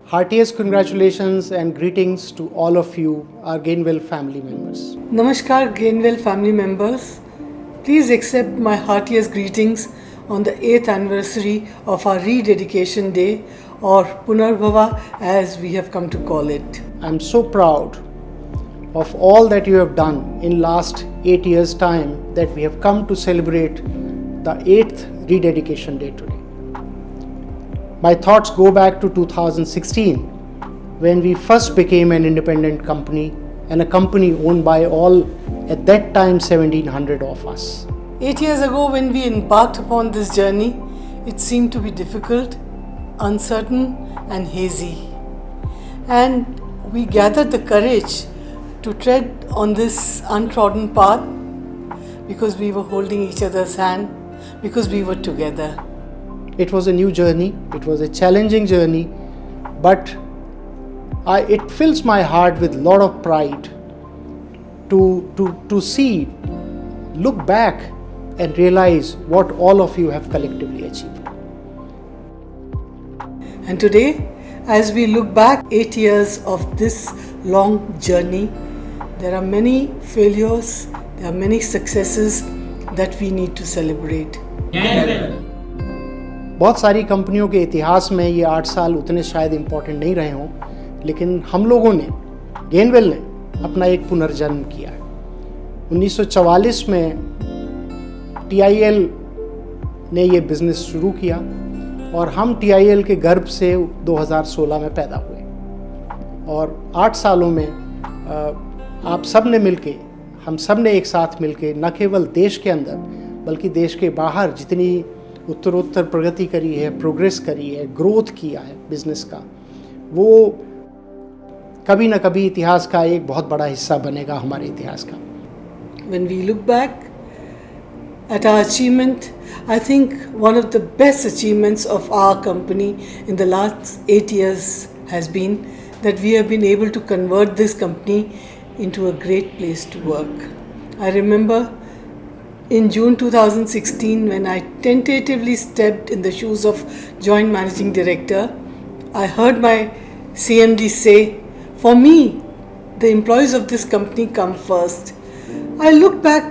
Heartiest congratulations and greetings to all of you, our Gainwell family members. Namaskar, Gainwell family members. Please accept my heartiest greetings on the 8th anniversary of our Rededication Day, or Punarbhava as we have come to call it. I'm so proud of all that you have done in last 8 years' time that we have come to celebrate the 8th Rededication Day today. My thoughts go back to 2016 when we first became an independent company and a company owned by all, at that time, 1700 of us. 8 years ago, when we embarked upon this journey, it seemed to be difficult, uncertain, and hazy. And we gathered the courage to tread on this untrodden path because we were holding each other's hand, because we were together. It was a new journey, it was a challenging journey, but it fills my heart with a lot of pride to see, look back and realize what all of you have collectively achieved. And today, as we look back 8 years of this long journey, there are many failures, there are many successes that we need to celebrate. बहुत सारी कंपनियों के इतिहास में ये 8 साल उतने शायद इम्पोर्टेंट नहीं रहे हों, लेकिन हम लोगों ने, गेनवेल ने अपना एक पुनर्जन्म किया है। 1944 में TIL ने ये बिज़नेस शुरू किया और हम TIL के गर्भ से 2016 में पैदा हुए और 8 सालों में आप सब ने मिलके, हम सब ने एक साथ मिलके न केवल देश के अंदर बल्कि देश के बाहर जितनी उत्तरोत्तर प्रगति करी है, प्रोग्रेस करी है, ग्रोथ किया है बिजनेस का, वो कभी ना कभी इतिहास का एक बहुत बड़ा हिस्सा बनेगा हमारे इतिहास का। When we look back at our achievement, I think one of the best achievements of our company in the last 8 years has been that we have been able to convert this company into a great place to work. I remember in June 2016, when I tentatively stepped in the shoes of Joint Managing Director, I heard my CMD say, "For me, the employees of this company come first." I looked back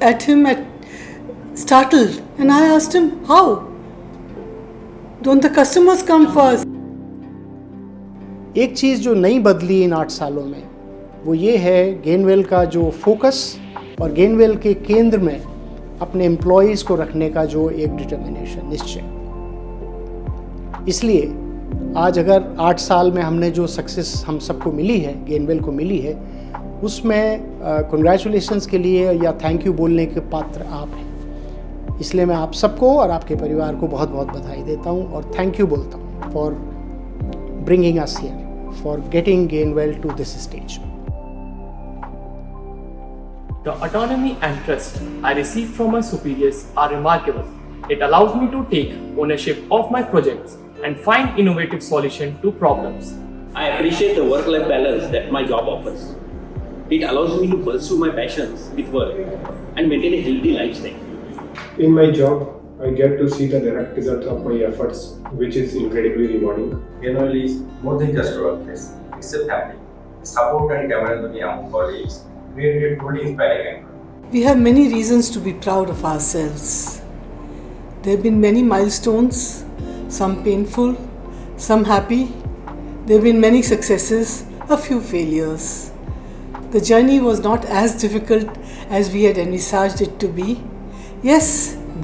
at him startled and I asked him, "How? Don't the customers come first?" एक चीज़ जो नहीं बदली इन 8 सालों में वो ये है गेनवेल का जो फोकस और गेनवेल के केंद्र में अपने एम्प्लॉयज़ को रखने का जो एक डिटर्मिनेशन, निश्चय। इसलिए आज अगर 8 साल में हमने जो सक्सेस हम सबको मिली है, गेनवेल को मिली है, उसमें कंग्रेचुलेशंस के लिए या थैंक यू बोलने के पात्र आप हैं। इसलिए मैं आप सबको और आपके परिवार को बहुत बहुत बधाई देता हूँ और थैंक यू बोलता हूँ for bringing us here, for getting Gainwell to this stage. The autonomy and trust I receive from my superiors are remarkable. It allows me to take ownership of my projects and find innovative solutions to problems. I appreciate the work-life balance that my job offers. It allows me to pursue my passions with work and maintain a healthy lifestyle. In my job, I get to see the direct results of my efforts, which is incredibly rewarding. Gainwell is more than just a workplace. It's a family. The support and camaraderie among colleagues create a truly inspiring environment. We have many reasons to be proud of ourselves. There have been many milestones, some painful, some happy. There have been many successes, a few failures. The journey was not as difficult as we had envisaged it to be. Yes,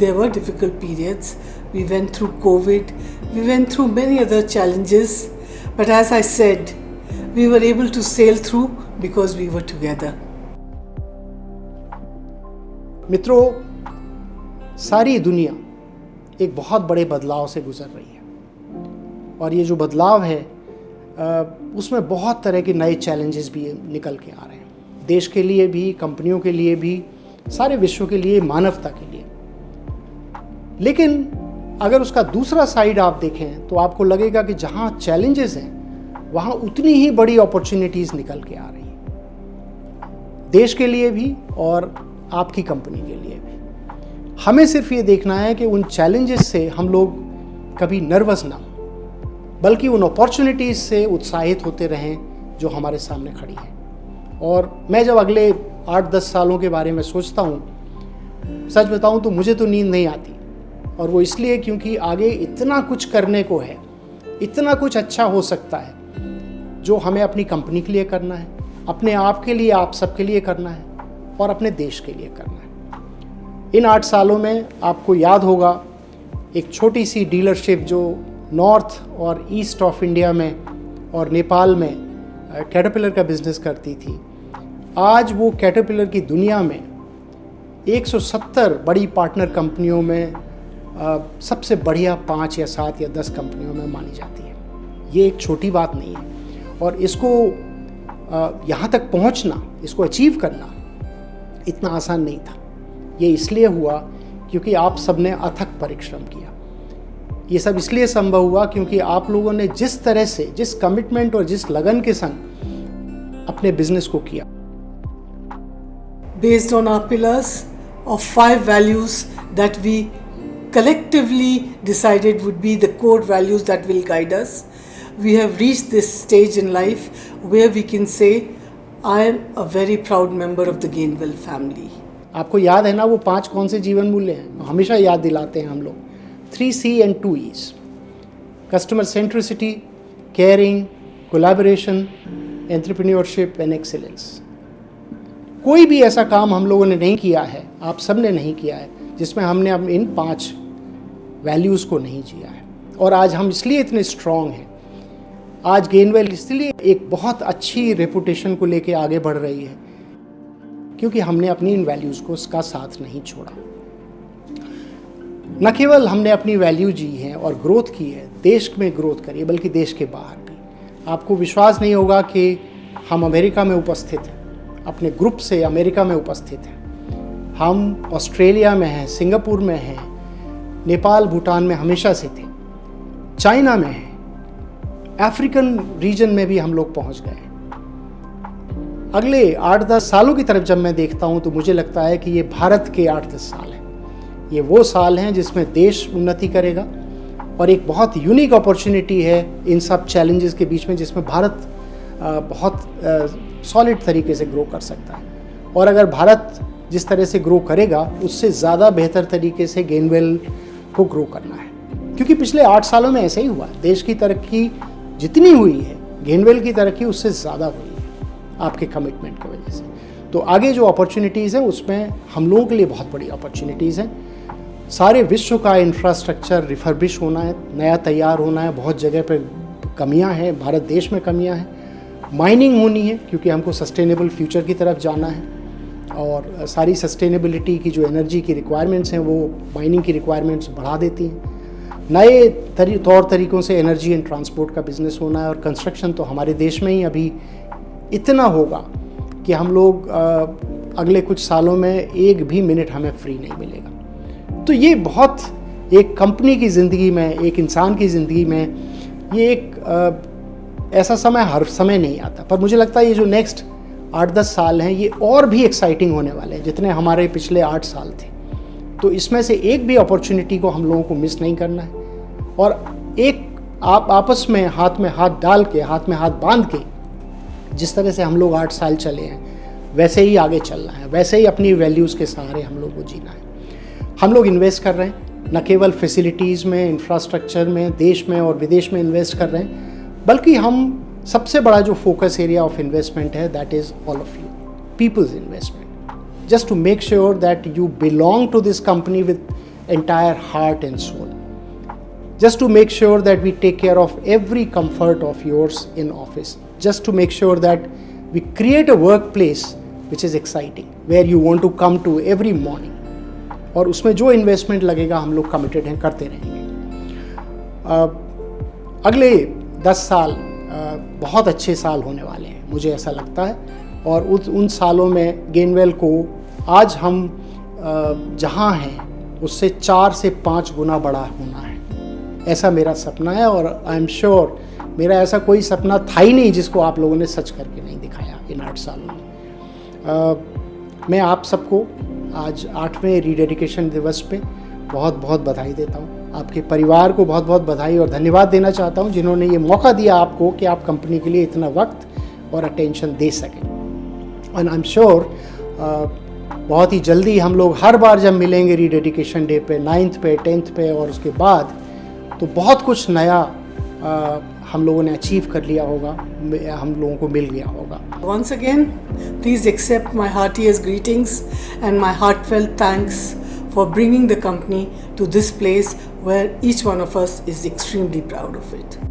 there were difficult periods. We went through COVID, we went through many other challenges. But as I said, we were able to sail through because we were together. मित्रों, सारी दुनिया एक बहुत बड़े बदलाव से गुजर रही है और ये जो बदलाव है उसमें बहुत तरह के नए चैलेंजेस भी निकल के आ रहे हैं, देश के लिए भी, कंपनियों के लिए भी, सारे विश्व के लिए, मानवता के लिए। लेकिन अगर उसका दूसरा साइड आप देखें तो आपको लगेगा कि जहाँ चैलेंजेस हैं वहाँ उतनी ही बड़ी अपॉर्चुनिटीज़ निकल के आ रही हैं, देश के लिए भी और आपकी कंपनी के लिए भी। हमें सिर्फ ये देखना है कि उन चैलेंजेस से हम लोग कभी नर्वस ना हो, बल्कि उन अपॉर्चुनिटीज़ से उत्साहित होते रहें जो हमारे सामने खड़ी हैं। और मैं जब अगले 8-10 सालों के बारे में सोचता हूँ, सच बताऊँ तो मुझे तो नींद नहीं आती, और वो इसलिए क्योंकि आगे इतना कुछ करने को है, इतना कुछ अच्छा हो सकता है जो हमें अपनी कंपनी के लिए करना है, अपने आप के लिए, आप सबके लिए करना है और अपने देश के लिए करना है। इन 8 सालों में आपको याद होगा एक छोटी सी डीलरशिप जो नॉर्थ और ईस्ट ऑफ इंडिया में और नेपाल में कैटरपिलर का बिज़नेस करती थी, आज वो कैटरपिलर की दुनिया में 170 बड़ी पार्टनर कंपनियों में सबसे बढ़िया 5 या 7 या 10 कंपनियों में मानी जाती है। ये एक छोटी बात नहीं है, और इसको यहाँ तक पहुँचना, इसको अचीव करना इतना आसान नहीं था। ये इसलिए हुआ क्योंकि आप सबने अथक परिश्रम किया। ये सब इसलिए संभव हुआ क्योंकि आप लोगों ने जिस तरह से, जिस कमिटमेंट और जिस लगन के संग अपने बिजनेस को किया। Based on our pillars of 5 values that we collectively decided would be the core values that will guide us, we have reached this stage in life where we can say, I am a very proud member of the Gainwell family. आपको याद है ना वो 5 कौन से जीवन मूल्य हैं? हमेशा याद दिलाते हैं हम लोग। 3C and 2Es: customer centricity, caring, collaboration, entrepreneurship and excellence. कोई भी ऐसा काम हम लोगों ने नहीं किया है, आप सब ने नहीं किया है, जिसमें हमने अब इन 5 वैल्यूज़ को नहीं जिया है। और आज हम इसलिए इतने स्ट्रॉन्ग हैं, आज गेनवेल इसलिए एक बहुत अच्छी रेपुटेशन को लेके आगे बढ़ रही है क्योंकि हमने अपनी इन वैल्यूज़ को उसका साथ नहीं छोड़ा। न केवल हमने अपनी वैल्यू जी है और ग्रोथ की है, देश में ग्रोथ करी है, बल्कि देश के बाहर भी। आपको विश्वास नहीं होगा कि हम अमेरिका में उपस्थित हैं, अपने ग्रुप से अमेरिका में उपस्थित हैं। हम ऑस्ट्रेलिया में हैं, सिंगापुर में हैं, नेपाल, भूटान में हमेशा से थे, चाइना में हैं, अफ्रीकन रीजन में भी हम लोग पहुंच गए। अगले 8-10 सालों की तरफ जब मैं देखता हूं तो मुझे लगता है कि ये भारत के 8-10 साल हैं। ये वो साल हैं जिसमें देश उन्नति करेगा, और एक बहुत यूनिक अपॉर्चुनिटी है इन सब चैलेंजेस के बीच में, जिसमें भारत बहुत सॉलिड तरीके से ग्रो कर सकता है। और अगर भारत जिस तरह से ग्रो करेगा, उससे ज़्यादा बेहतर तरीके से गेनवेल को ग्रो करना है, क्योंकि पिछले 8 सालों में ऐसे ही हुआ। देश की तरक्की जितनी हुई है, गेनवेल की तरक्की उससे ज़्यादा हुई है आपके कमिटमेंट की वजह से। तो आगे जो अपॉर्चुनिटीज़ हैं उसमें हम लोगों के लिए बहुत बड़ी अपॉर्चुनिटीज़ हैं। सारे विश्व का इंफ्रास्ट्रक्चर रिफर्बिश होना है, नया तैयार होना है, बहुत जगह पर कमियां हैं, भारत देश में कमियां हैं। माइनिंग होनी है क्योंकि हमको सस्टेनेबल फ्यूचर की तरफ जाना है, और सारी सस्टेनेबिलिटी की जो एनर्जी की रिक्वायरमेंट्स हैं वो माइनिंग की रिक्वायरमेंट्स बढ़ा देती हैं। नए तौर तरीक़ों से एनर्जी एंड ट्रांसपोर्ट का बिज़नेस होना है, और कंस्ट्रक्शन तो हमारे देश में ही अभी इतना होगा कि हम लोग अगले कुछ सालों में एक भी मिनट हमें फ्री नहीं मिलेगा। तो ये बहुत, एक कंपनी की ज़िंदगी में, एक इंसान की ज़िंदगी में ये एक ऐसा समय हर समय नहीं आता, पर मुझे लगता है ये जो नेक्स्ट 8-10 साल हैं ये और भी एक्साइटिंग होने वाले हैं जितने हमारे पिछले 8 साल थे। तो इसमें से एक भी अपॉर्चुनिटी को हम लोगों को मिस नहीं करना है, और एक आप आपस में हाथ डाल के, हाथ में हाथ बांध के, जिस तरह से हम लोग 8 साल चले हैं वैसे ही आगे चलना है, वैसे ही अपनी वैल्यूज़ के सहारे हम लोग को जीना है। हम लोग इन्वेस्ट कर रहे हैं, न केवल फैसिलिटीज़ में, इंफ्रास्ट्रक्चर में, देश में और विदेश में इन्वेस्ट कर रहे हैं, बल्कि हम सबसे बड़ा जो फोकस एरिया ऑफ इन्वेस्टमेंट है, that is all of you, peoples investment, just to make sure that you belong to this company with entire heart and soul, just to make sure that we take care of every comfort of yours in office, just to make sure that we create a workplace which is exciting, where you want to come to every morning, और उसमें जो investment लगेगा हम लोग committed हैं, करते रहेंगे। अगले 10 साल बहुत अच्छे साल होने वाले हैं, मुझे ऐसा लगता है, और उन सालों में गेनवेल को आज हम जहाँ हैं उससे 4 से 5 गुना बड़ा होना है, ऐसा मेरा सपना है। और आई एम श्योर मेरा ऐसा कोई सपना था ही नहीं जिसको आप लोगों ने सच करके नहीं दिखाया इन 8 सालों में। मैं आप सबको आज 8वें रीडेडिकेशन दिवस पे बहुत बहुत बधाई देता हूँ। आपके परिवार को बहुत बहुत बधाई और धन्यवाद देना चाहता हूं जिन्होंने ये मौका दिया आपको कि आप कंपनी के लिए इतना वक्त और अटेंशन दे सकें। एंड आई एम श्योर बहुत ही जल्दी हम लोग हर बार जब मिलेंगे रीडेडिकेशन डे पे, 9th पे, 10th पे और उसके बाद, तो बहुत कुछ नया हम लोगों ने अचीव कर लिया होगा, हम लोगों को मिल गया होगा। Once again, please accept my heartiest greetings and my heartfelt thanks for bringing the company to this place where each one of us is extremely proud of it.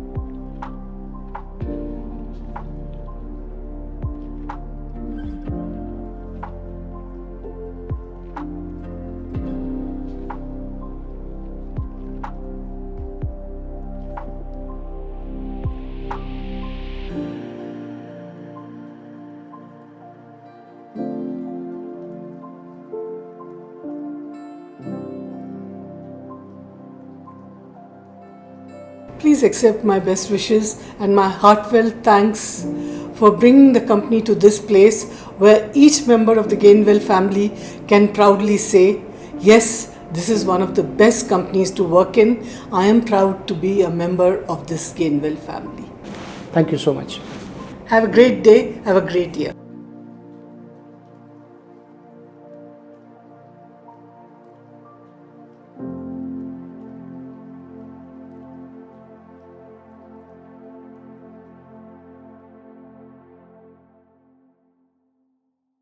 Please accept my best wishes and my heartfelt thanks for bringing the company to this place where each member of the Gainwell family can proudly say, yes, this is one of the best companies to work in. I am proud to be a member of this Gainwell family. Thank you so much. Have a great day. Have a great year.